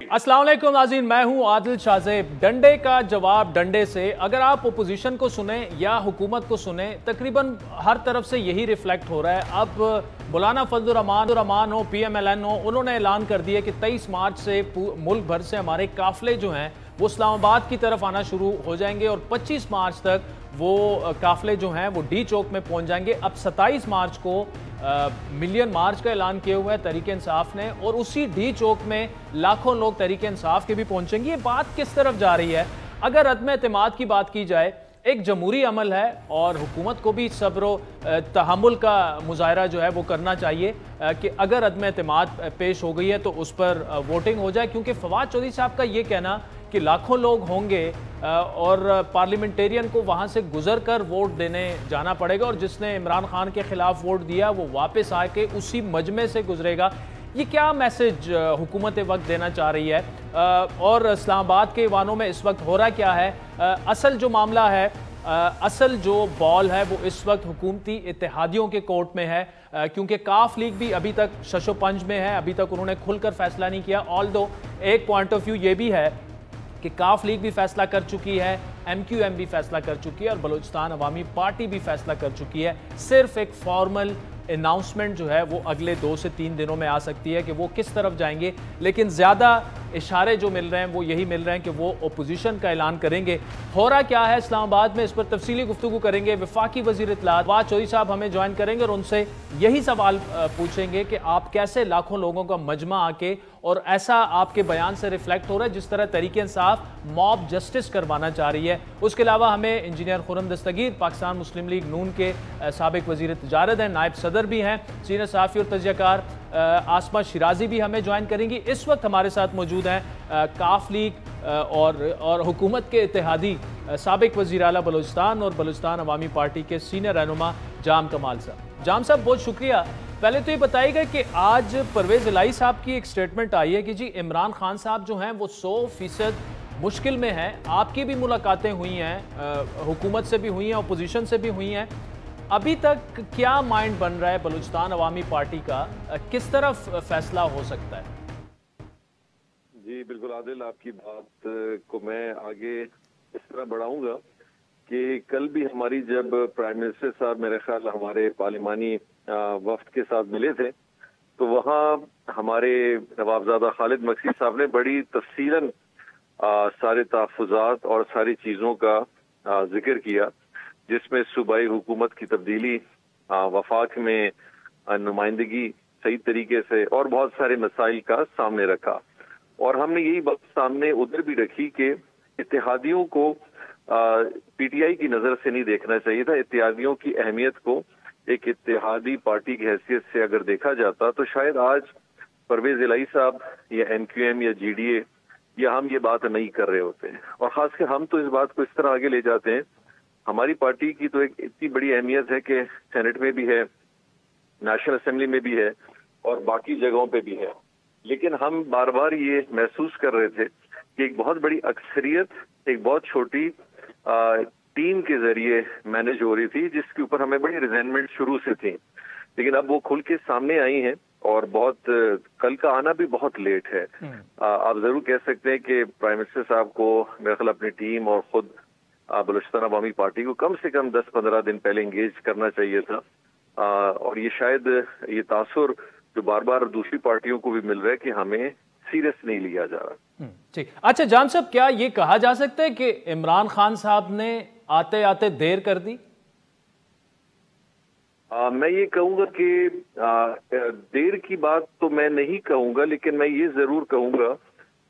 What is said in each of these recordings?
अस्सलाम वालेकुम नाज़रीन, मैं हूं आदिल शाहज़ेब। डंडे का जवाब डंडे से। अगर आप ओपोजिशन को सुने या हुकूमत को सुने, तकरीबन हर तरफ से यही रिफ्लेक्ट हो रहा है। अब मौलाना फजलुर रहमान हो, PMLN हो, उन्होंने ऐलान कर दिया कि 23 मार्च से मुल्क भर से हमारे काफिले जो हैं वो इस्लामाबाद की तरफ आना शुरू हो जाएंगे और 25 मार्च तक वो काफिले जो हैं वो डी चौक में पहुंच जाएंगे। अब 27 मार्च को मिलियन मार्च का ऐलान किया हुआ है तहरीक इंसाफ ने, और उसी डी चौक में लाखों लोग तहरीक इंसाफ के भी पहुंचेंगे। ये बात किस तरफ जा रही है? अगर अदम एतमाद की बात की जाए, एक जमहूरी अमल है और हुकूमत को भी सब्र तहम्मुल का मुजाहरा जो है वो करना चाहिए कि अगर अदम एतमाद पेश हो गई है तो उस पर वोटिंग हो जाए, क्योंकि फवाद चौधरी साहब का ये कहना कि लाखों लोग होंगे और पार्लियामेंटेरियन को वहाँ से गुजर कर वोट देने जाना पड़ेगा और जिसने इमरान खान के खिलाफ वोट दिया वो वापस आके उसी मजमे से गुजरेगा, ये क्या मैसेज हुकूमत वक्त देना चाह रही है? और इस्लामाबाद के ईवानों में इस वक्त हो रहा क्या है? असल जो मामला है, असल जो बॉल है वो इस वक्त हुकूमती इत्तेहादियों के कोर्ट में है, क्योंकि काफ लीग भी अभी तक शशो पंज में है, अभी तक उन्होंने खुलकर फैसला नहीं किया। ऑल्दो एक पॉइंट ऑफ व्यू ये भी है कि काफ लीग भी फैसला कर चुकी है, MQM भी फैसला कर चुकी है और बलूचिस्तान अवामी पार्टी भी फैसला कर चुकी है। सिर्फ एक फॉर्मल अनाउंसमेंट जो है वो अगले 2 से 3 दिनों में आ सकती है कि वो किस तरफ जाएंगे, लेकिन ज़्यादा इशारे जो मिल रहे हैं वो यही मिल रहे हैं कि वो ओपोजिशन का ऐलान करेंगे। हो रहा क्या है इस्लामाबाद में, इस पर तफसीली गुफ्तगू करेंगे। वफाकी वज़ीर इत्तलात फवाद चौधरी साहब हमें ज्वाइन करेंगे और उनसे यही सवाल पूछेंगे कि आप कैसे लाखों लोगों का मजमा आके, और ऐसा आपके बयान से रिफ्लेक्ट हो रहा है जिस तरह तहरीक इंसाफ मॉब जस्टिस करवाना चाह रही है। उसके अलावा हमें इंजीनियर खुर्रम दस्तगीर पाकिस्तान मुस्लिम लीग नून के साबिक वज़ीर तिजारत हैं, नायब सदर भी हैं, सीनियर सहाफ़ी और तजज़ियाकार आसमा शिराजी भी हमें ज्वाइन करेंगी। इस वक्त हमारे साथ मौजूद हैं काफ लीग और हुकूमत के इत्तेहादी साबिक वज़ीर आला बलूचिस्तान और बलूचिस्तान अवामी पार्टी के सीनियर रहनुमा जाम कमाल साहब। जाम साहब बहुत शुक्रिया। पहले तो ये बताइएगा कि आज परवेज़ इलाही साहब की एक स्टेटमेंट आई है कि जी इमरान खान साहब जो हैं वो 100% मुश्किल में हैं। आपकी भी मुलाकातें हुई हैं, हुकूमत से भी हुई हैं, अपोजिशन से भी हुई हैं। अभी तक क्या माइंड बन रहा है बलूचिस्तान अवामी पार्टी का, किस तरफ फैसला हो सकता है? जी बिल्कुल आदिल, आपकी बात को मैं आगे इस तरह बढ़ाऊंगा कि कल भी हमारी जब प्राइम मिनिस्टर साहब मेरे ख्याल हमारे पार्लिमानी वफ्द के साथ मिले थे तो वहाँ हमारे नवाबजादा खालिद मकसी साहब ने बड़ी तफसीलन सारे तहफ़्फ़ुज़ात और सारी चीज़ों का जिक्र किया, जिसमें सूबाई हुकूमत की तब्दीली, वफाक में नुमाइंदगी सही तरीके से और बहुत सारे मसाइल का सामने रखा। और हमने यही बात सामने उधर भी रखी कि इत्तेहादियों को PTI की नज़र से नहीं देखना चाहिए था। इत्तेहादियों की अहमियत को एक इत्तेहादी पार्टी की हैसियत से अगर देखा जाता तो शायद आज परवेज़ इलाही साहब या MQM या GDA या हम ये बात नहीं कर रहे होते हैं। और ख़ासकर हम तो इस बात को इस तरह आगे ले जाते हैं, हमारी पार्टी की तो एक इतनी बड़ी अहमियत है कि सेनेट में भी है, नेशनल असेंबली में भी है और बाकी जगहों पे भी है। लेकिन हम बार बार ये महसूस कर रहे थे कि एक बहुत बड़ी अक्सरियत एक बहुत छोटी टीम के जरिए मैनेज हो रही थी, जिसके ऊपर हमें बड़ी रिजेंटमेंट शुरू से थी। लेकिन अब वो खुल के सामने आई हैं और बहुत कल का आना भी बहुत लेट है। आप जरूर कह सकते हैं कि प्राइम मिनिस्टर साहब को मेरे ख्याल अपनी टीम और खुद बलूचिस्तान अवामी पार्टी को कम से कम 10-15 दिन पहले इंगेज करना चाहिए था। और ये शायद ये तासुर जो बार बार दूसरी पार्टियों को भी मिल रहा है कि हमें सीरियस नहीं लिया जा रहा। ठीक, अच्छा जाम साहब, क्या ये कहा जा सकता है कि इमरान खान साहब ने आते आते देर कर दी? मैं ये कहूंगा कि देर की बात तो मैं नहीं कहूंगा, लेकिन मैं ये जरूर कहूंगा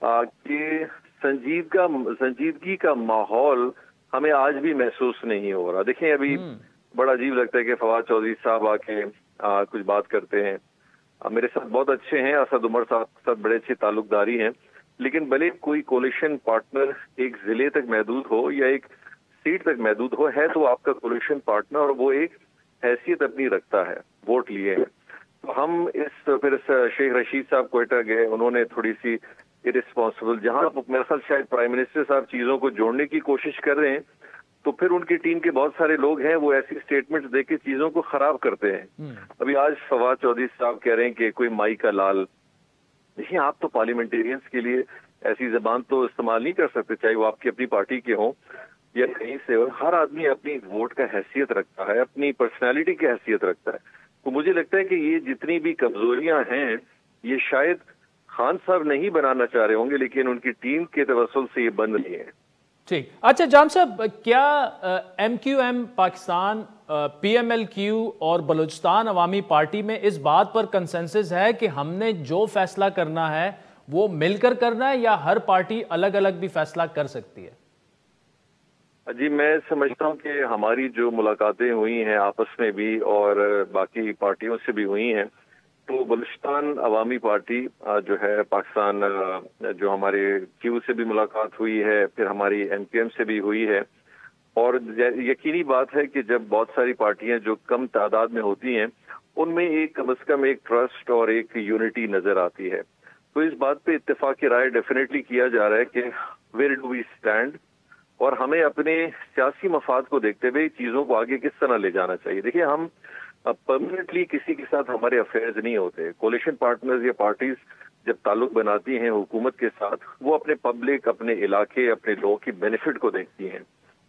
कि संजीदगी का माहौल हमें आज भी महसूस नहीं हो रहा। देखें, अभी बड़ा अजीब लगता है कि फवाद चौधरी साहब आके कुछ बात करते हैं। मेरे साथ बहुत अच्छे हैं, असद उमर साहब के साथ बड़े अच्छी ताल्लुकदारी हैं, लेकिन भले कोई कोलिशन पार्टनर एक जिले तक महदूद हो या एक सीट तक महदूद हो, है तो आपका कोलिशन पार्टनर और वो एक हैसियत अपनी रखता है, वोट लिए हैं। तो हम फिर शेख रशीद साहब क्वेटा गए, उन्होंने थोड़ी सी इरिस्पॉन्सिबल, जहां मेरे ख्याल शायद प्राइम मिनिस्टर साहब चीजों को जोड़ने की कोशिश कर रहे हैं, तो फिर उनकी टीम के बहुत सारे लोग हैं वो ऐसी स्टेटमेंट्स देके चीजों को खराब करते हैं। अभी आज फवाद चौधरी साहब कह रहे हैं कि कोई माई का लाल। देखिए, आप तो पार्लियामेंटेरियंस के लिए ऐसी जबान तो इस्तेमाल नहीं कर सकते, चाहे वो आपकी अपनी पार्टी के हों या कहीं से हो। हर आदमी अपनी वोट का हैसियत रखता है, अपनी पर्सनैलिटी की हैसियत रखता है। तो मुझे लगता है कि ये जितनी भी कमजोरियां हैं ये शायद खान साहब नहीं बनाना चाह रहे होंगे, लेकिन उनकी टीम के तवस्सुल से ये बन रही है। ठीक। अच्छा जाम साहब, क्या MQM पाकिस्तान, PMLQ और बलूचिस्तान अवामी पार्टी में इस बात पर कंसेंसस है कि हमने जो फैसला करना है वो मिलकर करना है, या हर पार्टी अलग अलग भी फैसला कर सकती है? जी, मैं समझता हूँ कि हमारी जो मुलाकातें हुई हैं आपस में भी और बाकी पार्टियों से भी हुई हैं, तो बलूचिस्तान अवामी पार्टी जो है पाकिस्तान, जो हमारे क्यू से भी मुलाकात हुई है, फिर हमारी MQM से भी हुई है। और यकीनी बात है कि जब बहुत सारी पार्टियां जो कम तादाद में होती हैं उनमें एक कम से कम एक ट्रस्ट और एक यूनिटी नजर आती है। तो इस बात पे इत्तेफाक की राय डेफिनेटली किया जा रहा है कि वेयर डू वी स्टैंड, और हमें अपने सियासी मफाद को देखते हुए चीजों को आगे किस तरह ले जाना चाहिए। देखिए, हम परमानेंटली किसी के साथ हमारे अफेयर्स नहीं होते। कोलिशन पार्टनर्स या पार्टीज जब ताल्लुक बनाती हैं हुकूमत के साथ, वो अपने पब्लिक, अपने इलाके, अपने लोगों की बेनिफिट को देखती हैं,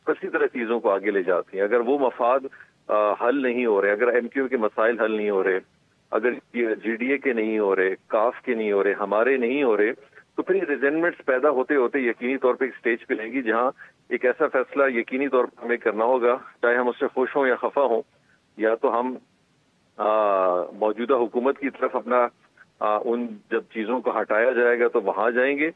इसी तरह चीजों को आगे ले जाती हैं। अगर वो मफाद हल नहीं हो रहे, अगर MQM के मसाइल हल नहीं हो रहे, अगर GDA के नहीं हो रहे, काफ के नहीं हो रहे, हमारे नहीं हो रहे, तो फिर रिजेंटमेंट्स पैदा होते होते यकीनी तौर पे एक स्टेज पे लेंगी जहां एक ऐसा फैसला यकीनी तौर पर हमें करना होगा, चाहे हम उससे खुश हों या खफा हों, या तो हम मौजूदा हुकूमत की तरफ अपना उन जब चीजों को हटाया जाएगा तो वहां जाएंगे,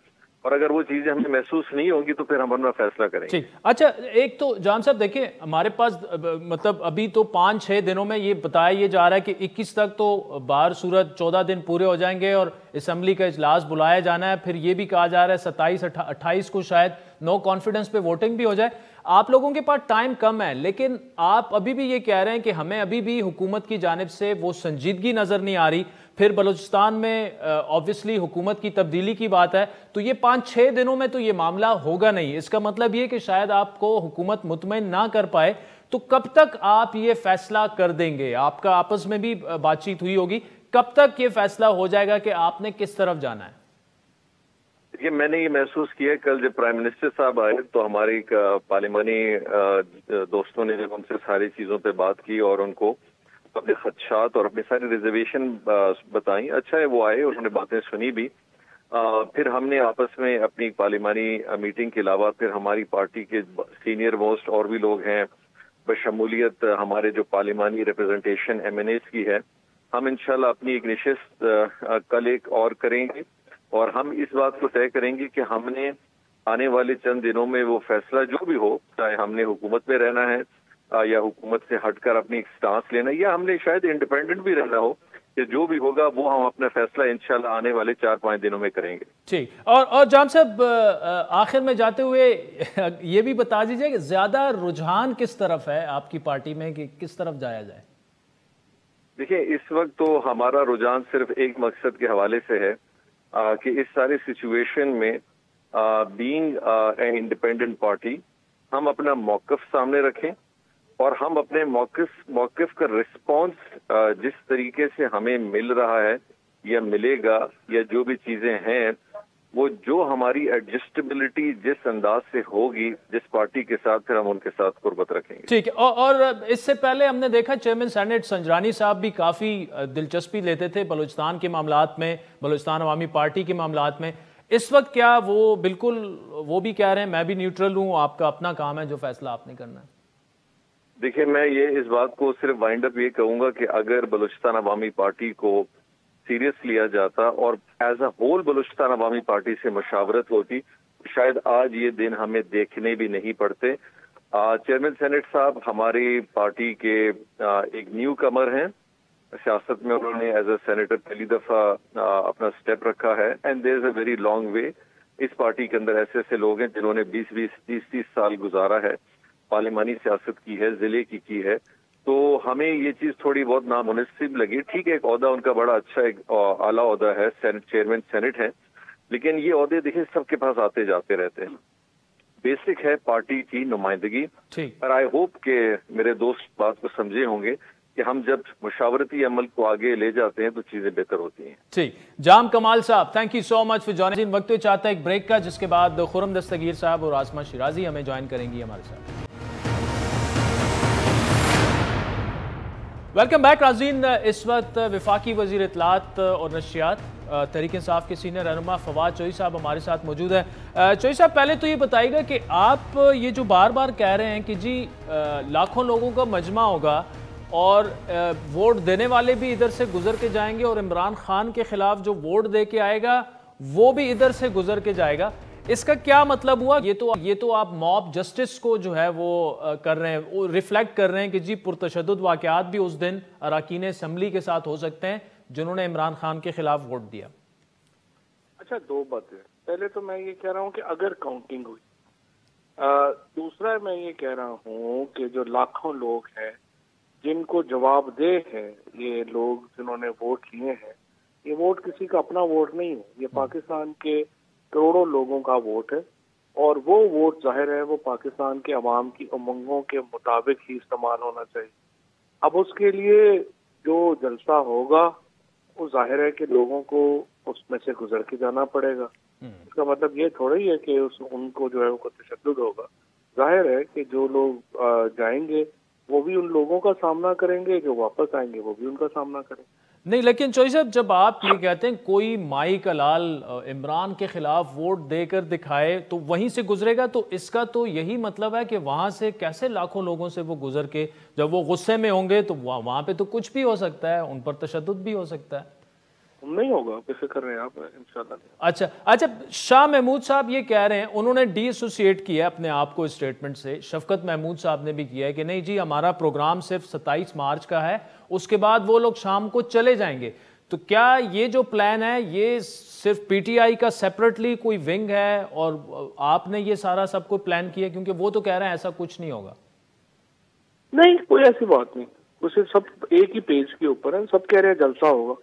और अगर वो चीजें हमें महसूस नहीं होंगी तो फिर हम अपना फैसला करेंगे। ठीक। अच्छा, एक तो जाम साहब देखिए, हमारे पास मतलब अभी तो 5-6 दिनों में ये बताया ये जा रहा है कि 21 तक तो बाहर सूरत 14 दिन पूरे हो जाएंगे और असेंबली का इजलास बुलाया जाना है। फिर ये भी कहा जा रहा है 27-28 को शायद नो कॉन्फिडेंस पे वोटिंग भी हो जाए। आप लोगों के पास टाइम कम है, लेकिन आप अभी भी ये कह रहे हैं कि हमें अभी भी हुकूमत की जानिब से वो संजीदगी नजर नहीं आ रही। फिर बलूचिस्तान में ऑब्वियसली हुकूमत की तब्दीली की बात है, तो ये 5-6 दिनों में तो ये मामला होगा नहीं। इसका मतलब ये कि शायद आपको हुकूमत मुतमईन ना कर पाए, तो कब तक आप ये फैसला कर देंगे? आपका आपस में भी बातचीत हुई होगी, कब तक ये फैसला हो जाएगा कि आपने किस तरफ जाना है? देखिए, मैंने ये महसूस किया कल जब प्राइम मिनिस्टर साहब आए तो हमारे पार्लिमानी दोस्तों ने जब उनसे सारी चीजों पे बात की और उनको अपने खदशात और अपनी सारी रिजर्वेशन बताई। अच्छा है, वो आए, उन्होंने बातें सुनी भी। फिर हमने आपस में अपनी पार्लिमानी मीटिंग के अलावा फिर हमारी पार्टी के सीनियर मोस्ट और भी लोग हैं, बशमूलियत हमारे जो पार्लिमानी रिप्रेजेंटेशन MNAs की है, हम इंशाल्लाह अपनी एक नशिस्त कल एक और करेंगे और हम इस बात को तय करेंगे कि हमने आने वाले चंद दिनों में वो फैसला जो भी हो, चाहे हमने हुकूमत में रहना है या हुकूमत से हटकर अपनी एक स्टांस लेना, या हमने शायद इंडिपेंडेंट भी रहना हो, कि जो भी होगा वो हम अपना फैसला इंशाल्लाह आने वाले 4-5 दिनों में करेंगे। ठीक। और जाम साहब, आखिर में जाते हुए ये भी बता दीजिए कि ज्यादा रुझान किस तरफ है आपकी पार्टी में, कि किस तरफ जाया जाए? देखिए, इस वक्त तो हमारा रुझान सिर्फ एक मकसद के हवाले से है कि इस सारे सिचुएशन में बीइंग एन इंडिपेंडेंट पार्टी हम अपना मौक़िफ़ सामने रखें और हम अपने मौक़िफ़ का रिस्पॉन्स जिस तरीके से हमें मिल रहा है या मिलेगा, या जो भी चीजें हैं वो जो हमारी एडजस्टेबिलिटी जिस अंदाज से होगी जिस पार्टी के साथ, फिर हम उनके साथ कुर्बत रखेंगे। ठीक है। और इससे पहले हमने देखा चेयरमैन सेनेट संजरानी साहब भी काफी दिलचस्पी लेते थे बलूचिस्तान के मामलात में, बलूचिस्तान अवामी पार्टी के मामलात में। इस वक्त क्या वो बिल्कुल वो भी कह रहे हैं मैं भी न्यूट्रल हूं, आपका अपना काम है, जो फैसला आपने करना है? देखिए, मैं ये इस बात को सिर्फ वाइंड अप ये कहूंगा कि अगर बलूचिस्तान अवामी पार्टी को सीरियस लिया जाता और as a whole Balochistan Awami party से मशावरत होती, शायद आज ये दिन हमें देखने भी नहीं पड़ते। चेयरमैन सेनेट साहब हमारी पार्टी के एक न्यू कमर हैं, सियासत में उन्होंने एज अ सेनेटर पहली दफा अपना स्टेप रखा है, and there is a very long way. इस पार्टी के अंदर ऐसे ऐसे लोग हैं जिन्होंने 20-20, 30-30 साल गुजारा है, पार्लिमानी सियासत की है, जिले की है। तो हमें ये चीज थोड़ी बहुत नामुनासिब लगी। ठीक है, एक ओहदा उनका बड़ा अच्छा एक आला ओहदा है, चेयरमैन सेनेट है, लेकिन ये ओहदे देखिए सबके पास आते जाते रहते हैं। बेसिक है पार्टी की नुमाइंदगी। और आई होप के मेरे दोस्त बात को समझे होंगे کہ ہم جب مشاورتی عمل کو آگے لے جاتے ہیں تو چیزیں بہتر ہوتی ہیں. ٹھیک. جام کمال صاحب، thank you so much for joining. وقت چاہتا ہے ایک بریک کا، جس کے بعد خرم دستگیر صاحب اور آسمہ شیرازی ہمیں جوائن کریں گی ہمارے ساتھ. ویلکم بیک ناظرین. اس وقت وفاقی وزیر اطلاعات اور نشریات تحریک انصاف کے سینئر رہنما فواد چوہدری صاحب ہمارے ساتھ موجود ہیں. چوہدری صاحب، پہلے تو یہ بتائیے گا کہ آپ یہ جو بار بار کہہ رہے ہیں کہ جی لاکھوں لوگوں کا مجمع ہوگا اور ووٹ دینے والے بھی ادھر سے گزر کے جائیں گے اور عمران خان کے خلاف جو ووٹ دے کے آئے گا وہ بھی ادھر سے گزر کے جائے گا، اس کا کیا مطلب ہوا؟ یہ تو آپ موب جسٹس کو جو ہے وہ کر رہے ہیں، وہ ریفلیکٹ کر رہے ہیں کہ جی پرتشدد واقعات بھی اس دن اراکین اسمبلی کے ساتھ ہو سکتے ہیں جنہوں نے عمران خان کے خلاف ووٹ دیا. اچھا، دو باتیں. پہلے تو میں یہ کہہ رہا ہوں کہ اگر کاؤنٹنگ ہوئی، دوسرا میں یہ کہہ رہا ہوں کہ جو لاکھوں لوگ ہیں جن کو جواب دہ ہے، یہ لوگ جنہوں نے ووٹ لیے ہیں، یہ ووٹ کسی کا اپنا ووٹ نہیں ہے، یہ پاکستان کے کروڑوں لوگوں کا ووٹ ہے، اور وہ ووٹ ظاہر ہے وہ پاکستان کے عوام کی امنگوں کے مطابق ہی استعمال ہونا چاہیے. اب اس کے لیے جو جلسہ ہوگا وہ ظاہر ہے کہ لوگوں کو اس میں سے گزر کے جانا پڑے گا. اس کا مطلب یہ تھوڑا ہی ہے کہ ان کو جو ہے وہ تشدد ہوگا. ظاہر ہے کہ جو لوگ جائیں گے وہ بھی ان لوگوں کا سامنا کریں گے، جو واپس آئیں گے وہ بھی ان کا سامنا کریں گے. نہیں، لیکن چوہدری صاحب جب آپ یہ کہتے ہیں کوئی مائی کا لال عمران کے خلاف ووٹ دے کر دکھائے تو وہیں سے گزرے گا، تو اس کا تو یہی مطلب ہے کہ وہاں سے کیسے لاکھوں لوگوں سے وہ گزر کے، جب وہ غصے میں ہوں گے تو وہاں پہ تو کچھ بھی ہو سکتا ہے، ان پر تشدد بھی ہو سکتا ہے. نہیں ہوگا، بے فکر رہیں آپ، انشاءاللہ. اچھا، شاہ محمود صاحب یہ کہہ رہے ہیں، انہوں نے ڈی ایسوسیٹ کیا اپنے آپ کو اسٹیٹمنٹ سے. شفقت محمود صاحب نے بھی کیا ہے کہ نہیں جی ہمارا پروگرام صرف 27 مارچ کا ہے، اس کے بعد وہ لوگ شام کو چلے جائیں گے. تو کیا یہ جو پلان ہے یہ صرف پی ٹی آئی کا سیپریٹلی کوئی ونگ ہے اور آپ نے یہ سارا سب کو پلان کیا؟ کیونکہ وہ تو کہہ رہے ہیں ایسا کچھ نہیں ہوگا. نہیں، کوئی ایسی بات نہیں. اسے سب ایک ہی پیج کے اوپر ہے، سب کہہ رہے ہیں جلسہ ہوگا،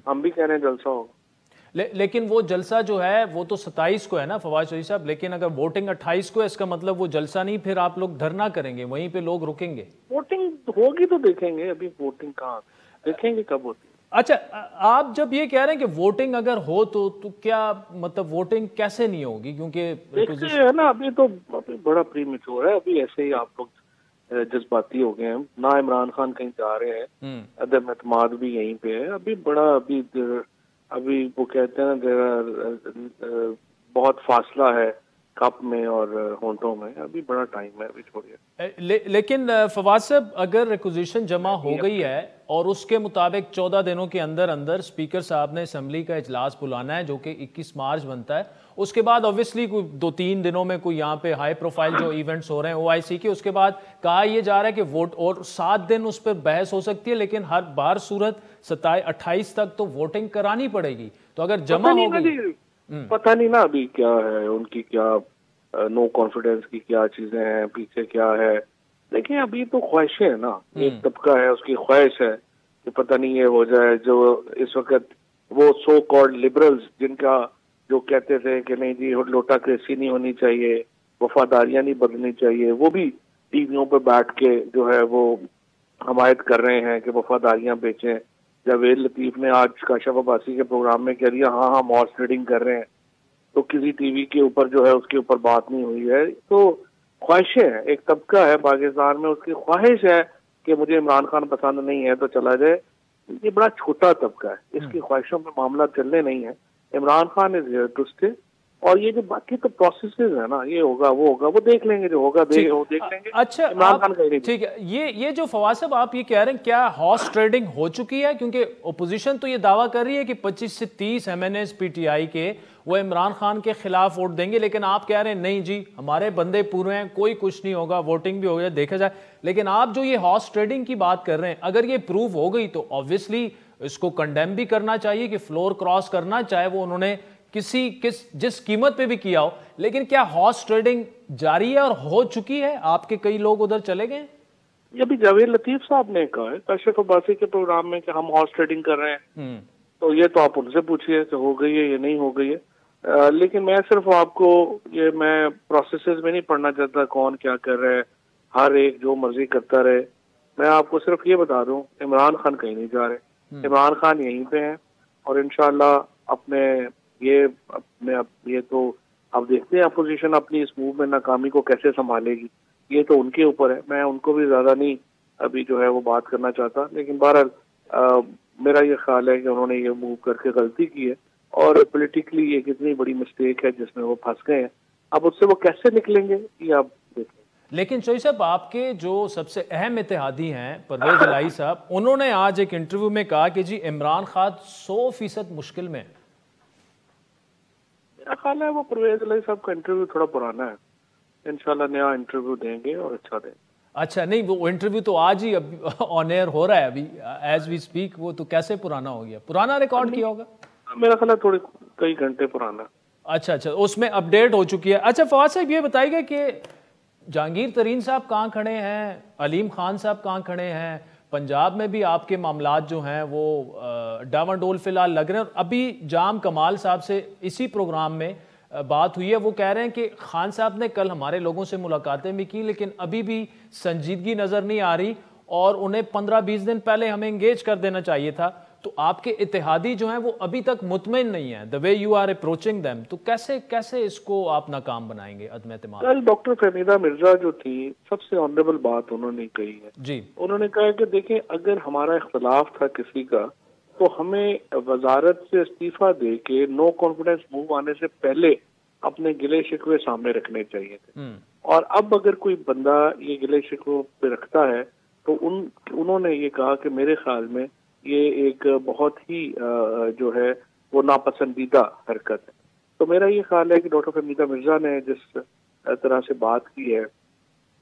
ہم بھی کہہ رہے ہیں جلسہ ہوگا. لیکن وہ جلسہ جو ہے وہ تو 27 کو ہے نا فواد چوہدری صاحب، لیکن اگر ووٹنگ 28 کو ہے، اس کا مطلب وہ جلسہ نہیں، پھر آپ لوگ دھرنا کریں گے، وہیں پہ لوگ رکیں گے. ووٹنگ ہوگی تو دیکھیں گے، ابھی ووٹنگ کہاں، دیکھیں گے کب ہوتی ہے. اچھا، آپ جب یہ کہہ رہے ہیں کہ ووٹنگ اگر ہو تو کیا مطلب ووٹنگ کیسے نہیں ہوگی؟ کیونکہ دیکھتے ہیں نا، ابھی تو بڑا پری میچور ہے، ابھی ایسے ہی آپ لوگ جذباتی ہو گئے ہیں. نہ عمران خان کہیں جا رہے ہیں، عدم اعتماد بھی یہیں پہ ہے. ابھی وہ کہتے ہیں بہت فاصلہ ہے کپ میں اور ہونٹوں میں، ابھی بڑا ٹائم ہے، ابھی چھوڑیے. لیکن فواد صاحب اگر ریکوزیشن جمع ہو گئی ہے اور اس کے مطابق 14 دنوں کے اندر اسپیکر صاحب نے اسمبلی کا اجلاس بلانا ہے جو کہ 21 مارچ بنتا ہے، اس کے بعد اوبیسلی کوئی 2-3 دنوں میں کوئی یہاں پہ ہائی پروفائل جو ایونٹس ہو رہے ہیں OIC کے، اس کے بعد کہا یہ جا رہا ہے کہ ووٹ اور 7 دن اس پر بحث ہو سکتی ہے، لیکن ہر بار صورت 28 تک تو ووٹنگ کرانی پڑے گی. تو اگر جمع ہوگی، پتہ نہیں نا ابھی کیا ہے ان کی، کیا نو کانفیڈنس کی کیا چیزیں ہیں، پیچھے کیا ہے. دیکھیں ابھی تو خواہشیں ہیں نا، ایک طبقہ ہے اس کی خواہش ہے کہ پتہ نہیں یہ ہو جائے. جو اس وقت وہ سو کالڈ لبرلز جن کا جو کہتے تھے کہ نہیں جی لوٹا کریسی نہیں ہونی چاہیے، وفاداریاں نہیں بدلنی چاہیے، وہ بھی ٹی ویوں پہ بیٹھ کے جو ہے وہ حمایت کر رہے ہیں کہ وفاداریاں بیچیں. جاوید لطیف نے آج کاشف عباسی کے پروگرام میں کہہ دیا ہاں ہم ہارس ٹریڈنگ کر رہے ہیں، تو کسی ٹی وی کے اوپر جو ہے اس کے اوپر بات نہیں ہوئی ہے. تو خواہشیں ہیں، ایک طبقہ ہے پاکستان میں، اس کی خواہش ہے کہ مجھے عمران خان پسند نہیں ہے تو چلا جائے. یہ بڑا چھوٹا طبقہ ہے، اس کی خواہشوں میں معاملہ چلنے نہیں ہے. Imran Khan is here to stay, اور یہ جو باقی تو پروسیسز ہے نا، یہ ہوگا وہ ہوگا، وہ دیکھ لیں گے، جو ہوگا دیکھ لیں گے. اچھا ٹھیک ہے، یہ جو فواد صاحب آپ یہ کہہ رہے ہیں کیا ہارس ٹریڈنگ ہو چکی ہے؟ کیونکہ اپوزیشن تو یہ دعویٰ کر رہی ہے کہ 25 سے 30 MNAs PTI کے وہ عمران خان کے خلاف ووٹ دیں گے، لیکن آپ کہہ رہے ہیں نہیں جی ہمارے بندے پورے ہیں، کوئی کچھ نہیں ہوگا، ووٹنگ بھی ہو جائے دیکھا جائے. لیکن آپ جو یہ ہارس ٹریڈنگ کی بات کر رہے ہیں، اگر یہ پروو ہو گئی تو obviously اس کو کنڈیم بھی کرنا چاہیے کہ فلور کراس کرنا، چاہے وہ انہوں نے جس قیمت پہ بھی کیا ہو. لیکن کیا ہارس ٹریڈنگ جاری ہے اور ہو چکی ہے؟ آپ کے کئی لوگ ادھر چلے گئے. یہ بھی جاوید لطیف صاحب نے کہا ہے کاشف عباسی کے پروگرام میں کہ ہم ہارس ٹریڈنگ کر رہے ہیں، تو یہ تو آپ ان سے پوچھیے کہ ہو گئی ہے یا نہیں ہو گئی ہے. لیکن میں صرف آپ کو میں پروسیسز میں نہیں پڑھنا چاہتا کون کیا کر رہا ہے، ہر ایک جو مرضی کرتا رہے. میں آپ کو صرف یہ بتا دوں، عمران خان کہیں نہیں جا رہے، عمران خان یہیں پہ ہیں، اور انشاءاللہ یہ تو اب دیکھتے ہیں اپوزیشن اپنی اس موو میں ناکامی کو کیسے سنبھالے گی، یہ تو ان کے اوپر ہے، میں ان کو بھی زیادہ نہیں ابھی جو ہے وہ بات کرنا چاہتا، لیکن بہرحال میرا یہ خیال ہے کہ انہوں نے یہ موو کر کے غلطی کی ہے، اور پولیٹیکلی یہ کتنی بڑی مسٹیک ہے جس میں وہ پھنس گئے ہیں، اب اس سے وہ کیسے نکلیں گے یہ آپ دیکھیں۔ لیکن چوئی صاحب، آپ کے جو سب سے اہم اتحادی ہیں پرویز الہی صاحب، انہوں نے آج ایک انٹرویو میں کہا کہ جی عمران خان 100% مشکل میں ہے۔ میرا خیال ہے وہ پرویز الہی صاحب کا انٹرویو تھوڑا پرانا ہے، انشاءاللہ نیا انٹرویو دیں گے اور اچھا دیں گے۔ اچھا، نہیں وہ انٹرویو تو آج ہی آن ایئر ہو رہا ہے ابھی ایز وی سپیک، وہ تو کیسے پرانا ہو گیا؟ پرانا ریکارڈ کیا ہوگا؟ میرا خیال ہے تھوڑے کئی گھنٹے پرانا۔ اچھا، اس میں اپڈیٹ ہو چکی ہے۔ اچھا فواد صاحب، یہ بتائیے گا کہ جہانگیر ترین صاحب کہاں کھڑے ہیں، علیم خان صاحب کہاں کھڑے ہیں؟ پنجاب میں بھی آپ کے معاملات جو ہیں وہ ڈاواڈول فی الحال لگ رہے ہیں، اور ابھی جام کمال صاحب سے اسی پروگرام میں بات ہوئی ہے، وہ کہہ رہے ہیں کہ خان صاحب نے کل ہمارے لوگوں سے ملاقاتیں بھی کی لیکن ابھی بھی سنجیدگی نظر نہیں آ رہی، اور انہیں 15-20 دن پہلے ہمیں انگیج کر دینا چاہیے تھا۔ تو آپ کے اتحادی جو ہیں وہ ابھی تک مطمئن نہیں ہیں، the way you are approaching them، تو کیسے اس کو آپ ناکام بنائیں گے عدم اعتماد؟ کل ڈاکٹر فہمیدہ مرزا جو تھی، سب سے آنریبل بات انہوں نے کہی ہے جی، انہوں نے کہا کہ دیکھیں اگر ہمارا اختلاف تھا کسی کا تو ہمیں وزارت سے استعفیٰ دے کے نو کانفیڈنس موو آنے سے پہلے اپنے گلے شکوے سامنے رکھنے چاہیے تھے، اور اب اگر کوئی بندہ یہ گلے شکوے پہ رکھتا ہے تو انہوں نے یہ کہا کہ میرے خیال میں یہ ایک بہت ہی جو ہے وہ ناپسندیدہ حرکت ہے۔ تو میرا یہ خیال ہے کہ ڈاکٹر فہمیدہ مرزا نے جس طرح سے بات کی ہے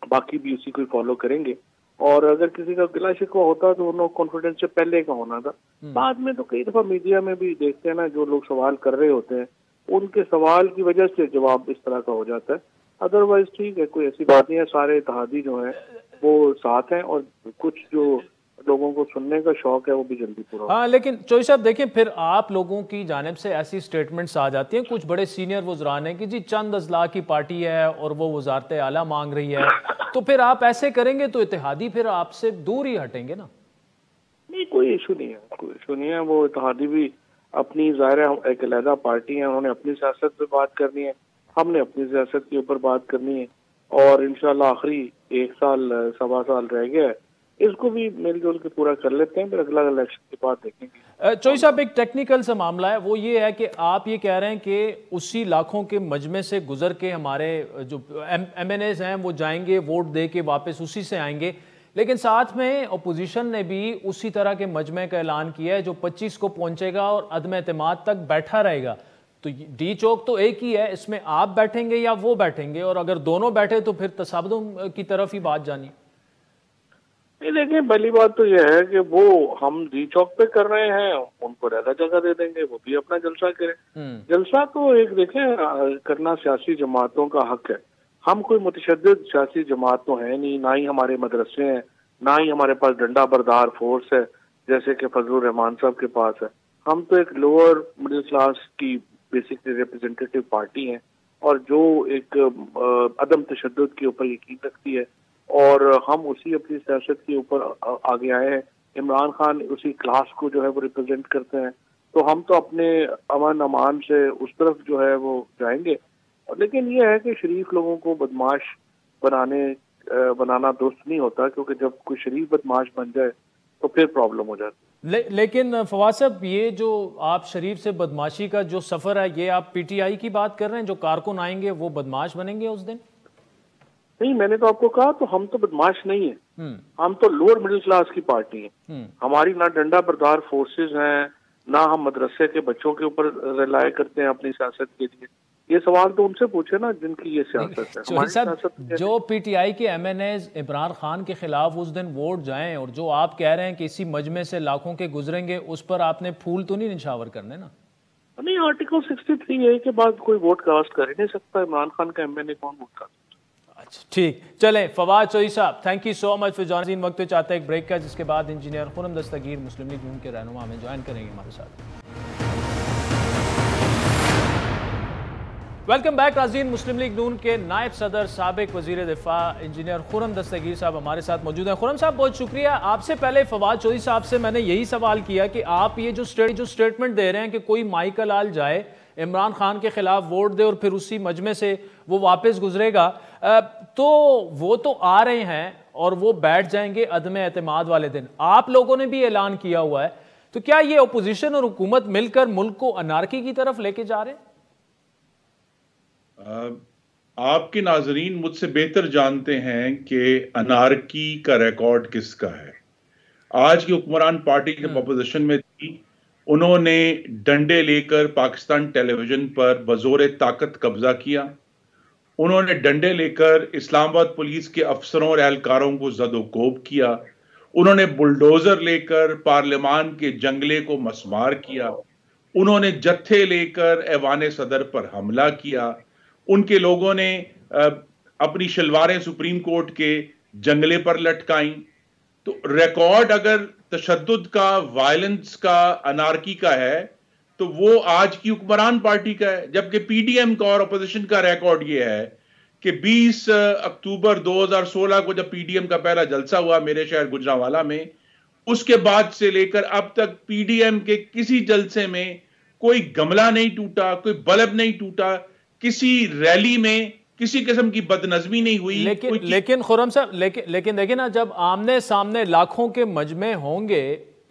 باقی بھی اسی کو فالو کریں گے، اور اگر کسی کا گلا شکوہ ہوتا تو نو کانفیڈنس سے پہلے کا ہونا تھا۔ بعد میں تو کئی دفعہ میڈیا میں بھی دیکھتے ہیں نا، جو لوگ سوال کر رہے ہوتے ہیں ان کے سوال کی وجہ سے جواب اس طرح کا ہو جاتا ہے، ادروائز ٹھیک ہے، کوئی ایسی بات نہیں ہے، سارے اتحادی جو ہیں وہ ساتھ ہیں، اور کچھ جو لوگوں کو سننے کا شوق ہے وہ بھی جلدی پورا ہوگا۔ ہاں، لیکن چوئی صاحب دیکھیں، پھر آپ لوگوں کی جانب سے ایسی سٹیٹمنٹس آ جاتی ہیں کچھ بڑے سینئر وزران ہیں کہ جی چند اضلاع کی پارٹی ہے اور وہ وزارت اعلیٰ مانگ رہی ہے، تو پھر آپ ایسے کریں گے تو اتحادی پھر آپ سے دور ہی ہٹیں گے نا؟ نہیں، کوئی ایشو نہیں ہے، وہ اتحادی بھی اپنی ظاہر ہے ایک علیحدہ پارٹی ہے، انہوں نے اپنی سیاست پہ بات کرنی ہے، ہم نے اپنی سیاست کے اوپر بات کرنی ہے، اور انشاءاللہ آخری 1 سال 1.25 سال رہ گیا ہے، اس کو بھی مل جل کے پورا کر لیتے ہیں، پھر اگلا الیکشن کے بعد دیکھیں گے۔ چوئی صاحب، ایک ٹیکنیکل سا معاملہ ہے، وہ یہ ہے کہ آپ یہ کہہ رہے ہیں کہ اسی لاکھوں کے مجمع سے گزر کے ہمارے جو ایم این ایز ہیں وہ جائیں گے ووٹ دے کے واپس اسی سے آئیں گے، لیکن ساتھ میں اپوزیشن نے بھی اسی طرح کے مجمع کا اعلان کیا ہے جو 25 کو پہنچے گا اور عدم اعتماد تک بیٹھا رہے گا۔ تو ڈی چوک تو ایک ہی ہے، اس میں آپ بیٹھیں گے یا وہ بیٹھیں گے، اور اگر دونوں بیٹھے تو پھر تصادم کی طرف ہی بات جانی۔ نہیں، دیکھیں پہلی بات تو یہ ہے کہ وہ ہم ڈی چوک پہ کر رہے ہیں، ان کو رہتا جگہ دے دیں گے، وہ بھی اپنا جلسہ کریں۔ جلسہ تو ایک دیکھیں کرنا سیاسی جماعتوں کا حق ہے، ہم کوئی متشدد سیاسی جماعت تو ہے نہیں، نہ ہی ہمارے مدرسے ہیں، نہ ہی ہمارے پاس ڈنڈا بردار فورس ہے جیسے کہ فضل الرحمان صاحب کے پاس ہے، ہم تو ایک لوور مڈل کلاس کی بیسکلی ریپرزینٹیٹیو پارٹی ہیں، اور جو ایک عدم تشدد کے اوپر یقین رکھتی ہے، اور ہم اسی اپنی سیاست کے اوپر آگے آئے ہیں۔ عمران خان اسی کلاس کو جو ہے وہ ریپرزینٹ کرتے ہیں، تو ہم تو اپنے امن امان سے اس طرف جو ہے وہ جائیں گے، لیکن یہ ہے کہ شریف لوگوں کو بدماش بنانا درست نہیں ہوتا، کیونکہ جب کوئی شریف بدماش بن جائے تو پھر پرابلم ہو جاتی۔ لیکن فواد صاحب، یہ جو آپ شریف سے بدماشی کا جو سفر ہے، یہ آپ پی ٹی آئی کی بات کر رہے ہیں؟ جو کارکن آئیں گے وہ بدماش بنیں گے اس دن؟ نہیں، میں نے تو آپ کو کہا تو ہم تو بدماش نہیں ہیں، ہم تو لوور مڈل کلاس کی پارٹی ہیں، ہماری نہ ڈنڈا بردار فورسز ہیں، نہ ہم مدرسے کے بچوں کے اوپر ریلائی کرتے ہیں اپنی سیاست کے لیے۔ یہ سوال تو ان سے پوچھے نا جن کی یہ سیاست ہے۔ چوہی صاحب، جو پی ٹی آئی کے M N As Imran Khan کے خلاف اس دن ووٹ جائیں، اور جو آپ کہہ رہے ہیں کہ اسی مجمع سے لاکھوں کے گزریں گے، اس پر آپ نے پھول تو نہیں نچھاور کرنے نا؟ نہیں، آرٹیکل 63A کے بعد کوئی ووٹ کاسٹ کر ہی نہیں سکتا، عمران خان کا ایم این اے کون ووٹ کاسٹ؟ اچھا ٹھیک، چلیں فواد چوہی صاحب، thank you so much for joining. وقت چاہتا ہے ایک بریک کا، جس کے بعد انجینئر خرم دستگیر مسلم لیگ نون کے رہنما ہمیں جوائن کریں گے ہمارے ساتھ۔ वेलकम बैक नाज़रीन। मुस्लिम लीग नून के नायब सदर साबिक वजीर दिफा इंजीनियर खुर्रम दस्तगीर साहब हमारे साथ मौजूद हैं। खुर्रम साहब बहुत शुक्रिया। आपसे पहले फवाद चौधरी साहब से मैंने यही सवाल किया कि आप ये जो स्टेटमेंट दे रहे हैं कि कोई माइकल आल जाए, इमरान खान के खिलाफ वोट दे और फिर उसी मजमे से वो वापस गुजरेगा, तो वो तो आ रहे हैं और वो बैठ जाएंगे अदम एतमाद वाले दिन। आप लोगों ने भी ऐलान किया हुआ है, तो क्या ये अपोजिशन और हुकूमत मिलकर मुल्क को अनारकी की तरफ लेके जा रहे हैं? आपके नाजरीन मुझसे बेहतर जानते हैं कि अनारकी का रिकॉर्ड किसका है। आज की हुक्मरान पार्टी जब अपोजिशन में थी, उन्होंने डंडे लेकर पाकिस्तान टेलीविजन पर बजोर ताकत कब्जा किया। उन्होंने डंडे लेकर इस्लामाबाद पुलिस के अफसरों और एहलकारों को जदोकोब किया। उन्होंने बुलडोजर लेकर पार्लियामान के जंगले को मसमार किया। उन्होंने जत्थे लेकर ऐवान सदर पर हमला किया। उनके लोगों ने अपनी शलवारें सुप्रीम कोर्ट के जंगले पर लटकाई। तो रिकॉर्ड अगर तशद्दुद का, वायलेंस का, अनारकी का है तो वो आज की हुक्मरान पार्टी का है। जबकि पीडीएम का और अपोजिशन का रिकॉर्ड ये है कि 20 अक्टूबर 2016 को जब पीडीएम का पहला जलसा हुआ मेरे शहर गुजरांवाला में, उसके बाद से लेकर अब तक पीडीएम के किसी जलसे में कोई गमला नहीं टूटा, कोई बल्ब नहीं टूटा, किसी रैली में किसी किस्म की बदनज़मी नहीं हुई। लेकिन खुर्रम साहब, लेकिन देखिए ना, जब आमने सामने लाखों के मजमे होंगे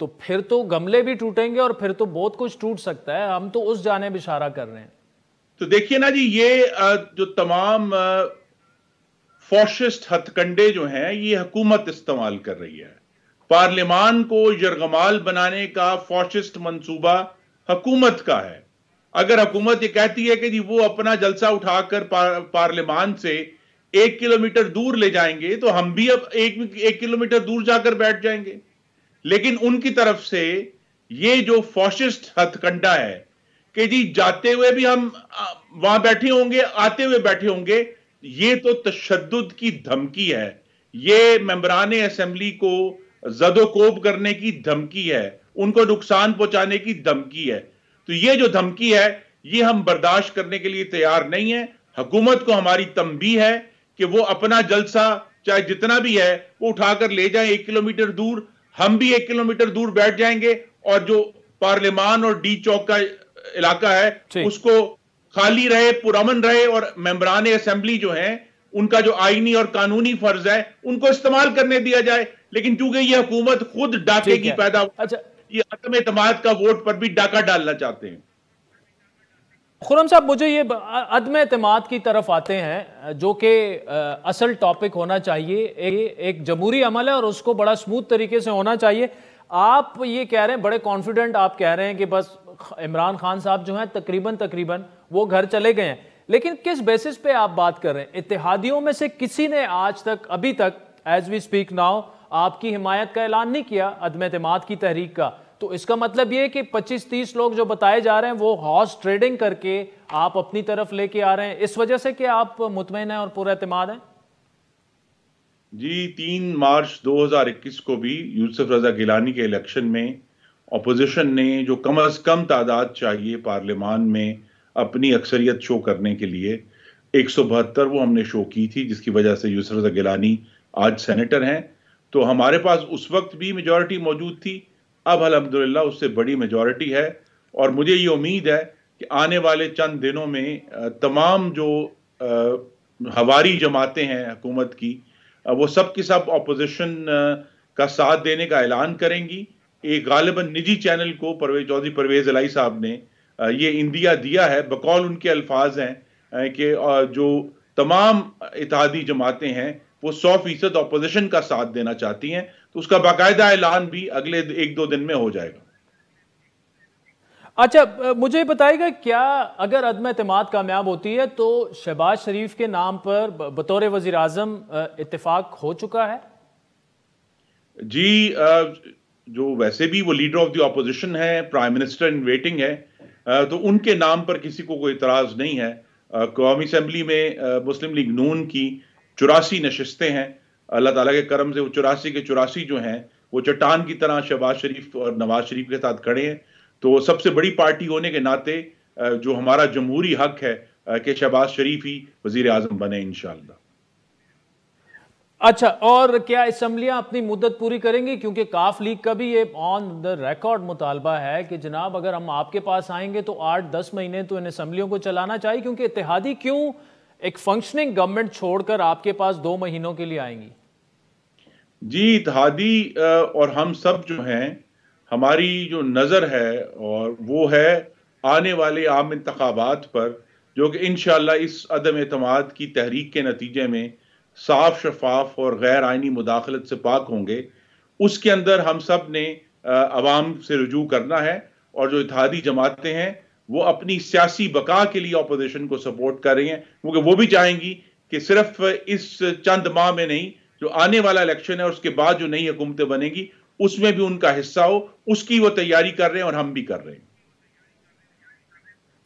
तो फिर तो गमले भी टूटेंगे और फिर तो बहुत कुछ टूट सकता है। हम तो उस जानिब इशारा कर रहे हैं। तो देखिए ना जी, ये जो तमाम फॉशिस्ट हथकंडे जो हैं, ये हुकूमत इस्तेमाल कर रही है। पार्लियामान को यरगमाल बनाने का फॉशिस्ट मंसूबा हुकूमत का है। अगर हुकूमत ये कहती है कि जी वो अपना जलसा उठाकर पार्लियामान से 1 किलोमीटर दूर ले जाएंगे, तो हम भी अब 1 किलोमीटर दूर जाकर बैठ जाएंगे। लेकिन उनकी तरफ से ये जो फॉशिस्ट हथकंडा है कि जी जाते हुए भी हम वहां बैठे होंगे, आते हुए बैठे होंगे, ये तो तशद्दुद की धमकी है। ये मेंबरान असेंबली को जदोकोब करने की धमकी है, उनको नुकसान पहुंचाने की धमकी है। तो ये जो धमकी है, ये हम बर्दाश्त करने के लिए तैयार नहीं है। हुकूमत को हमारी तंबीह है कि वो अपना जलसा चाहे जितना भी है वो उठाकर ले जाए 1 किलोमीटर दूर। हम भी 1 किलोमीटर दूर बैठ जाएंगे और जो पार्लियामान और डी चौक का इलाका है उसको खाली रहे, पुरअमन रहे, और मेंबरान असेंबली जो हैं उनका जो आईनी और कानूनी फर्ज है उनको इस्तेमाल करने दिया जाए। लेकिन चूंकि ये हुकूमत खुद डाके की पैदा, ये अदम एतमाद का वोट पर भी डाका डालना चाहते हैं। खुर्रम साहब, मुझे ये अदम एतमाद की तरफ आते हैं जो कि असल टॉपिक होना चाहिए। एक जमहूरी अमल है और उसको बड़ा स्मूथ तरीके से होना चाहिए। आप ये कह रहे हैं, बड़े कॉन्फिडेंट आप कह रहे हैं कि बस इमरान खान साहब जो हैं तकरीबन वो घर चले गए हैं। लेकिन किस बेसिस पे आप बात कर रहे हैं? इत्तेहादियों में से किसी ने आज तक, अभी तक एज वी स्पीक नाउ, आपकी हिमायत का ऐलान नहीं किया अदम एतमाद की तहरीक का। तो इसका मतलब ये कि 25-30 लोग जो बताए जा रहे हैं वो हॉर्स ट्रेडिंग करके आप अपनी तरफ लेके आ रहे हैं। इस वजह से कि आप मुतमईन हैं और पूरा एतमाद हैं? जी, 3 मार्च 2021 को भी यूसुफ रजा गिलानी के इलेक्शन में अपोजिशन ने जो कम अज कम तादाद चाहिए पार्लियामान में अपनी अक्सरियत शो करने के लिए, 172 वो हमने शो की थी, जिसकी वजह से यूसुफ रजा गिलानी आज सेनेटर हैं। तो हमारे पास उस वक्त भी मेजॉरिटी मौजूद थी, अब अल्हम्दुलिल्लाह उससे बड़ी मेजॉरिटी है। और मुझे ये उम्मीद है कि आने वाले चंद दिनों में तमाम जो हवारी जमातें हैं हुकूमत की, वो सब की सब अपोजिशन का साथ देने का ऐलान करेंगी। एक गालिबन निजी चैनल को चौधरी परवेज इलाही साहब ने ये इंदिया दिया है, बकौल उनके अल्फाज हैं कि जो तमाम इत्तेहादी जमातें हैं वो 100% अपोजिशन का साथ देना चाहती हैं। तो उसका बाकायदा ऐलान भी अगले 1-2 दिन में हो जाएगा। अच्छा, मुझे बताइएगा, क्या अगर अदम एतमाद कामयाब होती है तो शहबाज शरीफ के नाम पर बतौर वजीर आजम इत्तेफाक हो चुका है? जी, जो वैसे भी वो लीडर ऑफ द अपोजिशन है, प्राइम मिनिस्टर इन वेटिंग है, तो उनके नाम पर किसी को कोई इतराज नहीं है। कौमी असेंबली में मुस्लिम लीग नून की 84 नशिस्तें हैं। अल्लाह ताला के करम से वो 84 के 84 जो हैं वो चट्टान की तरह शहबाज शरीफ और नवाज शरीफ के साथ खड़े हैं। तो सबसे बड़ी पार्टी होने के नाते जो हमारा जमहूरी हक है کہ शहबाज शरीफ ही वजीर आजम बने इंशाअल्लाह। अच्छा, और क्या असम्बलियां अपनी मुद्दत पूरी करेंगी? क्योंकि काफ लीग का भी ये ऑन द रिकॉर्ड मुतालबा है कि जनाब अगर हम आपके पास आएंगे तो 8-10 महीने तो इन असम्बलियों को चलाना चाहिए, क्योंकि इत्तेहादी क्यों एक फंक्शनिंग गवर्नमेंट छोड़कर आपके पास 2 महीनों के लिए आएंगी? जी, इत्तेहादी और हम सब जो हैं, हमारी जो नज़र है और वो है आने वाले आम इंतखाबात पर, जो कि इंशाअल्लाह इस अदम एतमाद की तहरीक के नतीजे में साफ, शफाफ और गैर आइनी मुदाखलत से पाक होंगे। उसके अंदर हम सब ने अवाम से रुजू करना है, और जो इत्तेहादी जमातें हैं वो अपनी सियासी बका के लिए अपोजिशन को सपोर्ट कर रही हैं, क्योंकि वो भी चाहेंगी कि सिर्फ इस चंद माह में नहीं, जो आने वाला इलेक्शन है उसके बाद जो नई हुकूमतें बनेगी उसमें भी उनका हिस्सा हो, उसकी वो तैयारी कर रहे हैं और हम भी कर रहे हैं।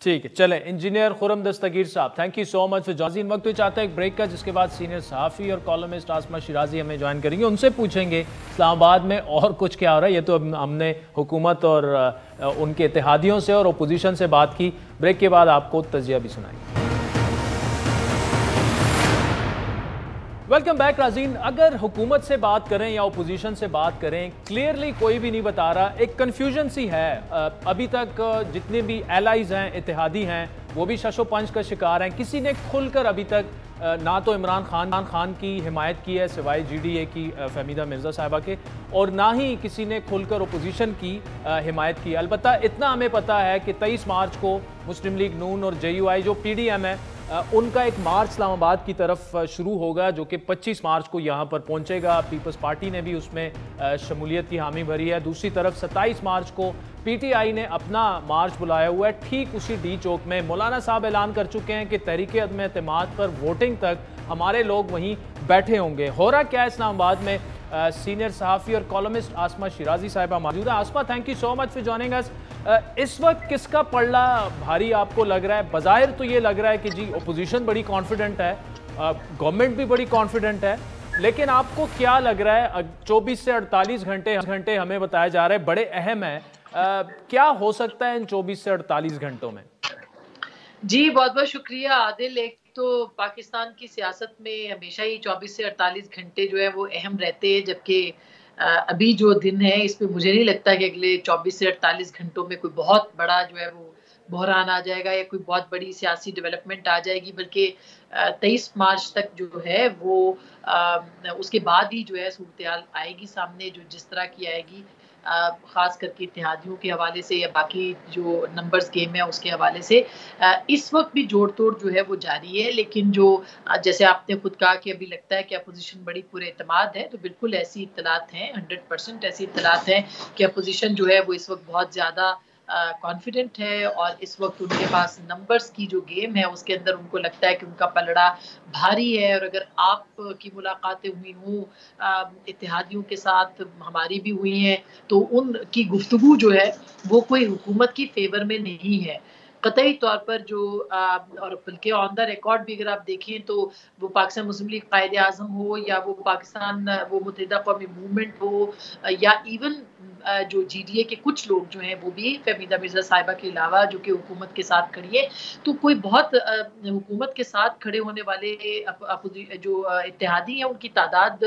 ठीक है, चले इंजीनियर खुरम दस्तगीर साहब, thank you so much for joining. वक्त चाहता है एक ब्रेक का, जिसके बाद सीनियर सहाफ़ी और कॉलमिस्ट आसमा शिराजी हमें ज्वाइन करेंगे। उनसे पूछेंगे इस्लामाबाद में और कुछ क्या हो रहा है। ये तो हमने हुकूमत और उनके इत्तेहादियों से और अपोजिशन से बात की। ब्रेक के बाद आपको तजिया भी सुनाएंगे। वेलकम बैक नाज़रीन। अगर हुकूमत से बात करें या अपोजिशन से बात करें, क्लियरली कोई भी नहीं बता रहा, एक कन्फ्यूजन सी है। अभी तक जितने भी एलाइज हैं, इत्तेहादी हैं, वो भी शशो पंच का शिकार हैं। किसी ने खुलकर अभी तक ना तो इमरान खान की हिमायत की है सिवाय GDA की फहमीदा मिर्ज़ा साहिबा के, और ना ही किसी ने खुलकर अपोजिशन की हिमायत की। अलबत्ता इतना हमें पता है कि 23 मार्च को मुस्लिम लीग नून और JUI जो PDM है उनका एक मार्च इस्लामाबाद की तरफ शुरू होगा, जो कि 25 मार्च को यहाँ पर पहुँचेगा। पीपल्स पार्टी ने भी उसमें शमूलियत की हामी भरी है। दूसरी तरफ 27 मार्च को PTI ने अपना मार्च बुलाया हुआ है। ठीक उसी D चौक में मौलाना साहब ऐलान कर चुके हैं कि तहरीक अदम एतमाद पर वोटिंग तक हमारे लोग वहीं बैठे होंगे। हो रहा क्या है इस्लामाबाद में? सीनियर सहाफ़ी और कॉलमिस्ट आसमा शिराजी साहिबा मौजूद है। Asma, thank you so much for joining us. इस वक्त किसका पलड़ा भारी आपको लग रहा है? बज़ाहिर तो ये लग रहा है कि जी अपोजिशन बड़ी कॉन्फिडेंट है, गवर्नमेंट भी बड़ी कॉन्फिडेंट है, लेकिन आपको क्या लग रहा है? 24 से 48 घंटे हमें बताया जा रहा है बड़े अहम है। क्या हो सकता है इन 24 से 48 घंटों में? जी, बहुत बहुत शुक्रिया आदिल। एक तो पाकिस्तान की सियासत में हमेशा ही 24 से 48 घंटे जो है वो अहम रहते हैं, जबकि अभी जो दिन है इस पे मुझे नहीं लगता कि अगले 24 से 48 घंटों में कोई बहुत बड़ा जो है वो बहरान आ जाएगा या कोई बहुत बड़ी सियासी डेवलपमेंट आ जाएगी, बल्कि 23 मार्च तक जो है वो उसके बाद ही जो है सूरत-ए-हाल आएगी सामने, जो जिस तरह की आएगी, ख़ास करके इत्तेहादियों के हवाले से या बाकी जो नंबर्स गेम है उसके हवाले से। इस वक्त भी जोड़ तोड़ जो है वो जारी है, लेकिन जो जैसे आपने खुद कहा कि अभी लगता है कि अपोजिशन बड़ी पूरे एतमाद है, तो बिल्कुल ऐसी इत्तलात हैं, 100% ऐसी इत्तलात हैं कि अपोजिशन जो है वो इस वक्त बहुत ज़्यादा कॉन्फिडेंट है, और इस वक्त उनके पास नंबर्स की जो गेम है उसके अंदर उनको लगता है कि उनका पलड़ा भारी है। और अगर आप की मुलाकातें हुई हों इत्तेहादियों के साथ, हमारी भी हुई हैं, तो उनकी गुफ्तगू जो है वो कोई हुकूमत की फेवर में नहीं है कतई तौर पर। जो और बल्कि ऑन द रिकॉर्ड भी अगर आप देखें तो वो पाकिस्तान मुस्लिम लीग कायदे आज़म हो, या वो पाकिस्तान वो मुत्तहिदा कौमी मूवमेंट हो, या इवन जो GDA के कुछ लोग जो हैं वो भी फहमीदा मिर्ज़ा साहिबा के अलावा जो कि हुकूमत के साथ खड़ी है, तो कोई बहुत हुकूमत के साथ खड़े होने वाले जो इत्तेहादी हैं उनकी तादाद